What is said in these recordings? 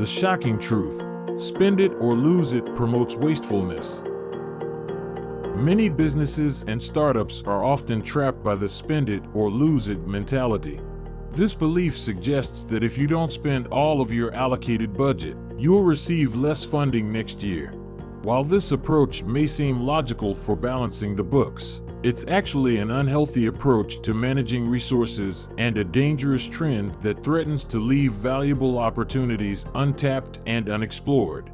The shocking truth: spend it or lose it promotes wastefulness. Many businesses and startups are often trapped by the spend it or lose it mentality. This belief suggests that if you don't spend all of your allocated budget, you'll receive less funding next year. While this approach may seem logical for balancing the books, it's actually an unhealthy approach to managing resources and a dangerous trend that threatens to leave valuable opportunities untapped and unexplored.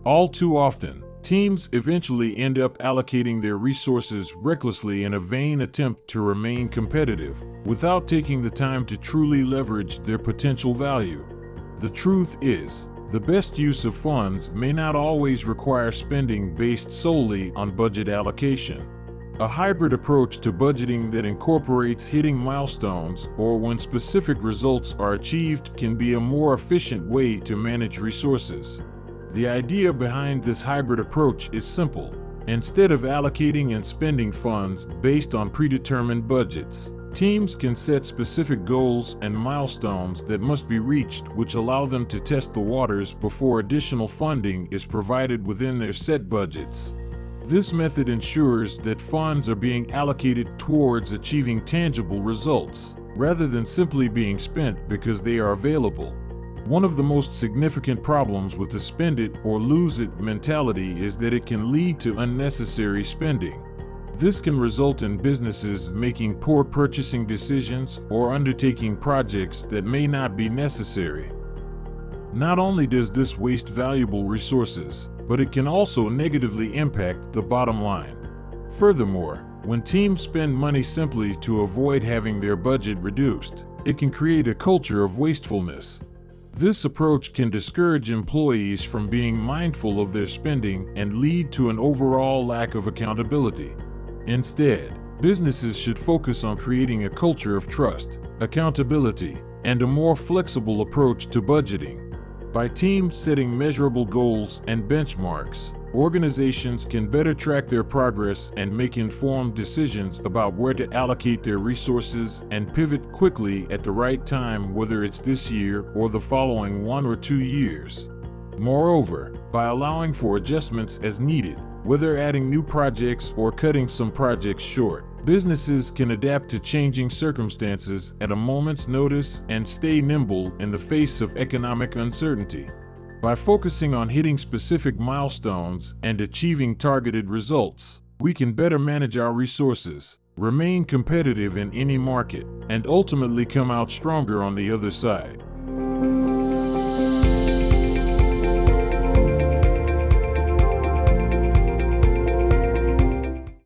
All too often, teams eventually end up allocating their resources recklessly in a vain attempt to remain competitive, without taking the time to truly leverage their potential value. The truth is, the best use of funds may not always require spending based solely on budget allocation. A hybrid approach to budgeting that incorporates hitting milestones or when specific results are achieved can be a more efficient way to manage resources. The idea behind this hybrid approach is simple. Instead of allocating and spending funds based on predetermined budgets, teams can set specific goals and milestones that must be reached, which allow them to test the waters before additional funding is provided within their set budgets. This method ensures that funds are being allocated towards achieving tangible results, rather than simply being spent because they are available. One of the most significant problems with the spend it or lose it mentality is that it can lead to unnecessary spending. This can result in businesses making poor purchasing decisions or undertaking projects that may not be necessary. Not only does this waste valuable resources, but it can also negatively impact the bottom line. Furthermore, when teams spend money simply to avoid having their budget reduced, it can create a culture of wastefulness. This approach can discourage employees from being mindful of their spending and lead to an overall lack of accountability. Instead, businesses should focus on creating a culture of trust, accountability, and a more flexible approach to budgeting. By teams setting measurable goals and benchmarks, organizations can better track their progress and make informed decisions about where to allocate their resources and pivot quickly at the right time, whether it's this year or the following 1 or 2 years. Moreover, by allowing for adjustments as needed, whether adding new projects or cutting some projects short, businesses can adapt to changing circumstances at a moment's notice and stay nimble in the face of economic uncertainty. By focusing on hitting specific milestones and achieving targeted results, we can better manage our resources, remain competitive in any market, and ultimately come out stronger on the other side.